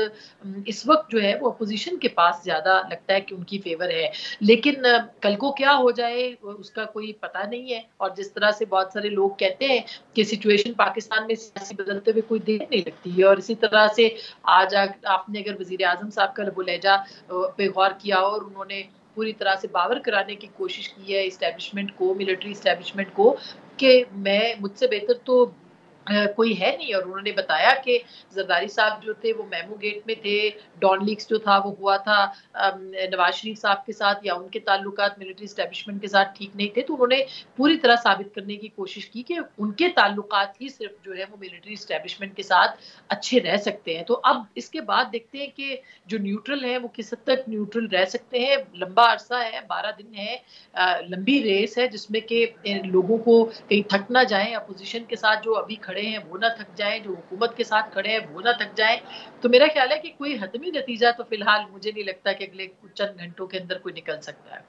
इस वक्त जो है वो अपोजिशन के पास ज़्यादा लगता है कि उनकी फेवर है। लेकिन कल को क्या हो जाए उसका कोई पता नहीं है, और जिस तरह से बहुत सारे लोग कहते हैं कि सिचुएशन पाकिस्तान में सियासी बदलते हुए कोई देर नहीं लगती है, और इसी तरह से आज आपने अगर वज़ीर आज़म साहब का लबो लहजा पे गौर किया और उन्होंने पूरी तरह से बावर कराने की कोशिश की है इस्टेब्लिशमेंट को, मिलिट्री इस्टेब्लिशमेंट को, कि मुझसे बेहतर तो कोई है नहीं। और उन्होंने बताया कि जरदारी साहब जो थे वो मेमो गेट में थे, डॉन लीक्स जो था वो हुआ था नवाज शरीफ साहब के साथ, या उनके ताल्लुकात मिलिट्री इस्टेब्लिशमेंट के साथ ठीक नहीं थे, तो उन्होंने पूरी तरह साबित करने की कोशिश की कि उनके ताल्लुकात ही सिर्फ जो है वो मिलिट्री इस्टेब्लिशमेंट के साथ अच्छे रह सकते हैं। तो अब इसके बाद देखते हैं कि जो न्यूट्रल है वो किस हद तक न्यूट्रल रह सकते हैं। लंबा अरसा है, 12 दिन है, लंबी रेस है, जिसमें कि लोगों को कहीं थक ना जाए, अपोजिशन के साथ जो अभी खड़े हैं वो ना थक जाएं, जो हुकूमत के साथ खड़े हैं वो ना थक जाएं। तो मेरा ख्याल है कि कोई हतमी नतीजा तो फिलहाल मुझे नहीं लगता कि अगले कुछ चंद घंटों के अंदर कोई निकल सकता है।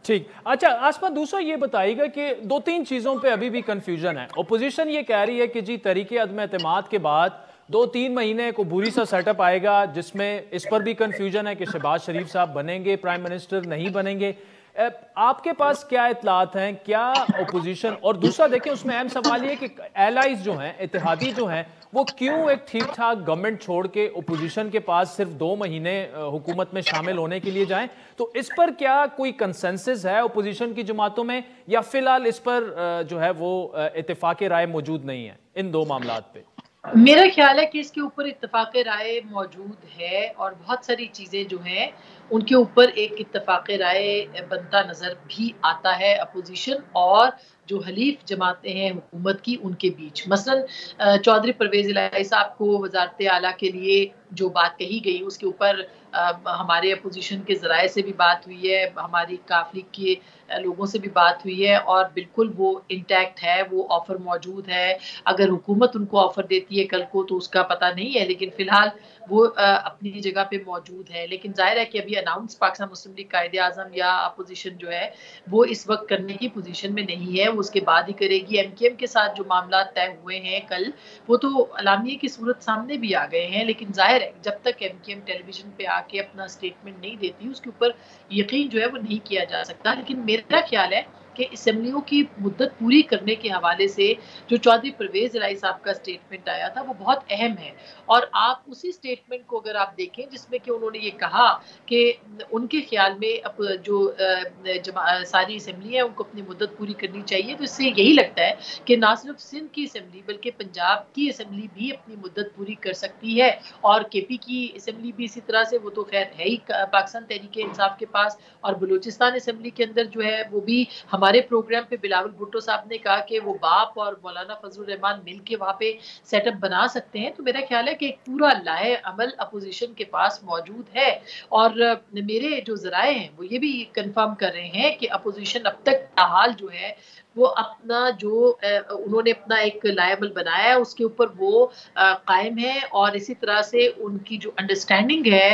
ٹھیک. اچھا آسما دوسرا یہ بتائیے گا کہ دو تین چیزوں پہ ابھی بھی کنفیوژن ہے. اپوزیشن یہ کہہ رہی ہے کہ جی تحریک عدم اعتماد کے بعد 2-3 مہینے کو بری سا سیٹ اپ آئے گا جس میں اس پر بھی کنفیوژن ہے کہ شہباز شریف صاحب بنیں گے پرائم منسٹر نہیں بنیں گے. آپ کے پاس کیا اطلاعات ہیں, کیا اپوزیشن, اور دوسرا دیکھیں اس میں اہم سوال یہ کہ ایلائز جو ہیں, اتحادی جو ہیں, وہ کیوں ایک ٹھیک ٹھاک گورنمنٹ چھوڑ کے اپوزیشن کے پاس صرف 2 مہینے حکومت میں شامل ہونے کے لیے جائیں؟ تو اس پر کیا کوئی کنسنسس ہے اپوزیشن کی جماعتوں میں, یا فی الحال اس پر جو ہے وہ اتفاق رائے موجود نہیں ہے ان دو معاملات پہ؟ میرا خیال ہے کہ اس کے اوپر اتفاق رائے موجود ہے, اور بہت ساری چیزیں جو ہیں ان کے اوپر ایک اتفاق رائے بنتا نظر بھی آتا ہے اپوزیشن اور جو حلیف جماعتیں ہیں حکومت کی ان کے بیچ. مثلا چودھری پرویز الہی صاحب کو وزارت اعلیٰ کے لیے جو بات کہی گئی اس کے اوپر ہمارے اپوزیشن کے ذرائع سے بھی بات ہوئی ہے, ہماری کافلی کے لوگوں سے بھی بات ہوئی ہے, اور بالکل وہ انٹیکٹ ہے, وہ آفر موجود ہے. اگر حکومت ان کو آفر دیتی ہے کل کو تو اس کا پتہ نہیں ہے, لیکن فی الحال وہ اپنی جگہ پہ موجود ہے. لیکن ظاہر ہے کہ ابھی اناؤنس پاکستان مسلم لیگ قائد اعظم یا اپوزیشن جو ہے وہ اس وقت کرنے کی پوزیشن میں نہیں ہے, وہ اس کے بعد ہی کرے گی. ایم کیو ایم کے ساتھ جو معاملات طے ہوئے ہیں کل, وہ تو اعلامیے کی صورت سامنے بھی آ گئے ہیں, لیکن ظاہر ہے جب تک ایم کیو ایم ٹیلی ویژن پہ آ کے اپنا اسٹیٹمنٹ نہیں دیتی اس کے اوپر یقین جو ہے وہ نہیں کیا جا سکتا. لیکن میرا خیال ہے کہ اسمبلیوں کی مدت پوری کرنے کے حوالے سے جو چودھری پرویز الہی صاحب کا اسٹیٹمنٹ آیا تھا وہ بہت اہم ہے. اور آپ اسی اسٹیٹمنٹ کو اگر آپ دیکھیں جس میں کہ انہوں نے یہ کہا کہ ان کے خیال میں جو ساری اسمبلی ہیں ان کو اپنی مدت پوری کرنی چاہیے, تو اس سے یہی لگتا ہے کہ نہ صرف سندھ کی اسمبلی بلکہ پنجاب کی اسمبلی بھی اپنی مدت پوری کر سکتی ہے, اور کے پی کی اسمبلی بھی اسی طرح سے, وہ تو خیر ہے ہی پاکستان تحریک انصاف کے پاس, اور بلوچستان اسمبلی کے اندر جو ہے وہ بھی ہمارے پروگرام پہ بلاول بھٹو صاحب نے کہا کہ وہ باپ اور مولانا فضل الرحمان مل کے وہاں پہ سیٹ اپ بنا سکتے ہیں. تو میرا خیال ہے کہ ایک پورا لائحہ عمل اپوزیشن کے پاس موجود ہے, اور میرے جو ذرائع ہیں وہ یہ بھی کنفرم کر رہے ہیں کہ اپوزیشن اب تک حال جو ہے وہ اپنا جو انہوں نے اپنا ایک لائحہ عمل بنایا ہے اس کے اوپر وہ قائم ہے, اور اسی طرح سے ان کی جو انڈرسٹینڈنگ ہے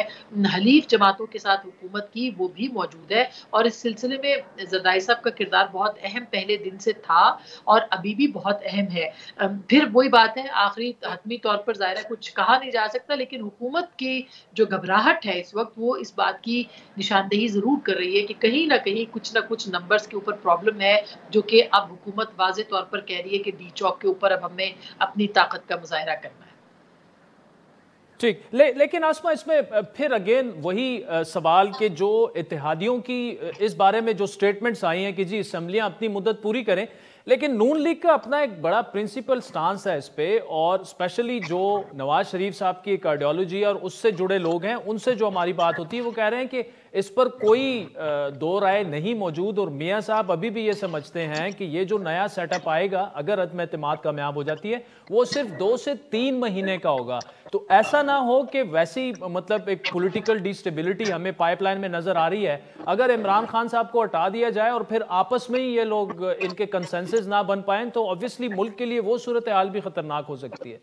حلیف جماعتوں کے ساتھ حکومت کی وہ بھی موجود ہے. اور اس سلسلے میں زرداری صاحب کا کردار بہت اہم پہلے دن سے تھا اور ابھی بھی بہت اہم ہے. پھر وہی بات ہے, آخری حتمی طور پر ظاہر ہے کچھ کہا نہیں جا سکتا, لیکن حکومت کی جو گھبراہٹ ہے اس وقت وہ اس بات کی نشاندہی ضرور کر رہی ہے کہ کہیں نہ کچھ نمبرز کے اوپر پرابلم ہے, جو کہ اب حکومت واضح طور پر کہہ رہی ہے کہ ڈی چوک کے اوپر اب ہمیں اپنی طاقت کا مظاہرہ کرنا ہے. ٹھیک, لیکن آسما اس میں پھر اگین وہی سوال کہ جو اتحادیوں کی اس بارے میں جو سٹیٹمنٹس آئی ہیں کہ جی اسمبلیاں اپنی مدت پوری کریں, لیکن نون لیگ کا اپنا ایک بڑا پرنسپل سٹانس ہے اس پہ, اور اسپیشلی جو نواز شریف صاحب کی ایک آئیڈیالوجی اور اس سے جڑے لوگ ہیں ان سے جو ہماری بات ہوتی ہے وہ کہہ رہے ہیں کہ اس پر کوئی دو رائے نہیں موجود, اور میاں صاحب ابھی بھی یہ سمجھتے ہیں کہ یہ جو نیا سیٹ اپ آئے گا اگر عدم اعتماد کامیاب ہو جاتی ہے وہ صرف 2 سے 3 مہینے کا ہوگا. تو ایسا نہ ہو کہ ویسی مطلب ایک پولیٹیکل ڈی سٹیبلٹی ہمیں پائپ لائن میں نظر آ رہی ہے, اگر عمران خان صاحب کو ہٹا دیا جائے اور پھر آپس میں ہی یہ لوگ ان کے کنسنسس نہ بن پائیں تو obviously ملک کے لیے وہ صورتحال بھی خطرناک ہو سکتی ہے.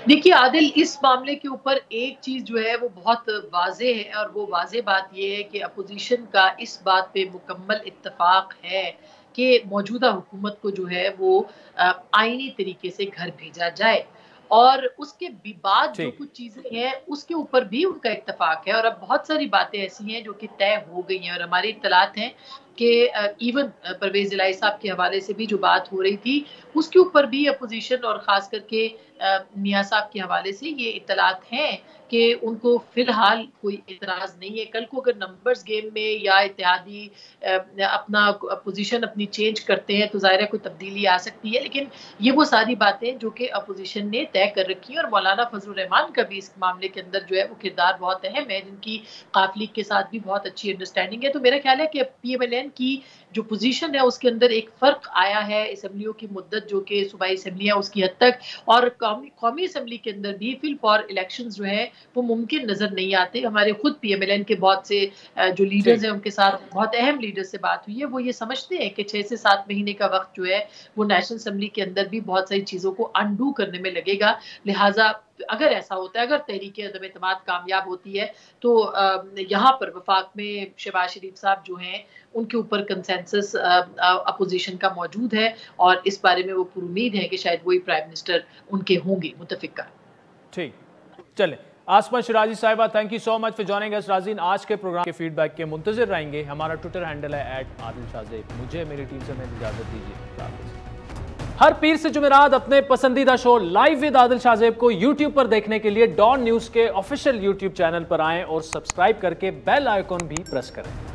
دیکھیے عادل, اس معاملے کے اوپر ایک چیز جو ہے وہ بہت واضح ہے, اور وہ واضح بات یہ ہے کہ اپوزیشن کا اس بات پہ مکمل اتفاق ہے کہ موجودہ حکومت کو جو ہے وہ آئینی طریقے سے گھر بھیجا جائے, اور اس کے بعد جو کچھ چیزیں ہیں اس کے اوپر بھی ان کا اتفاق ہے. اور اب بہت ساری باتیں ایسی ہیں جو کہ طے ہو گئی ہیں, اور ہماری اطلاعات ہیں کہ ایون پرویز الہی صاحب کے حوالے سے بھی جو بات ہو رہی تھی اس کے اوپر بھی اپوزیشن اور خاص کر کے میاں صاحب کے حوالے سے یہ اطلاعات ہیں کہ ان کو فی الحال کوئی اعتراض نہیں ہے. کل کو اگر نمبرز گیم میں یا اتحادی اپنا پوزیشن اپنی چینج کرتے ہیں تو ظاہر ہے کوئی تبدیلی آ سکتی ہے, لیکن یہ وہ ساری باتیں جو کہ اپوزیشن نے طے کر رکھی ہیں, اور مولانا فضل الرحمان کا بھی اس معاملے کے اندر جو ہے وہ کردار بہت اہم ہے, جن کی قافلی کے ساتھ بھی بہت اچھی انڈرسٹینڈنگ ہے. تو میرا خیال ہے کہ پی ایم ایل این کی जो पोजीशन है उसके अंदर एक फ़र्क आया है असम्बलियों की मुद्दत जो कि सूबाई असम्बलियाँ उसकी हद तक और कौमी असम्बली के अंदर भी फिल फॉर इलेक्शंस जो है वो मुमकिन नज़र नहीं आते। हमारे खुद PMLN के बहुत से जो लीडर्स हैं उनके साथ बहुत अहम लीडर्स से बात हुई है, वो ये समझते हैं कि 6 से 7 महीने का वक्त जो है वो नेशनल असम्बली के अंदर भी बहुत सारी चीज़ों को अनडू करने में लगेगा। लिहाजा अगर ऐसा होता है, अगर तहरीक अदम एतमाद कामयाब होती है तो यहाँ पर वफाक में शहबाज शरीफ साहब जो हैं उनके ऊपर कंसेंसस अपोजिशन का मौजूद है और इस बारे में वो पुरुमीद है कि शायद वही प्राइम मिनिस्टर उनके होंगे मुतफिका। ठीक, चले आसमा शिराजी साहिबा, thank you so much for joining अस। नाज़रीन, आज के प्रोग्राम के फीडबैक के मुंतज़िर रहेंगे। हमारा ट्विटर हैंडल है @आदिल मुझे मेरी टीम से मैं इजाज़त दीजिए। हर पीर से जुमेरात अपने पसंदीदा show live with Adil Shahzeb को YouTube पर देखने के लिए डॉन न्यूज़ के ऑफिशियल YouTube चैनल पर आएं और सब्सक्राइब करके बेल आइकॉन भी प्रेस करें।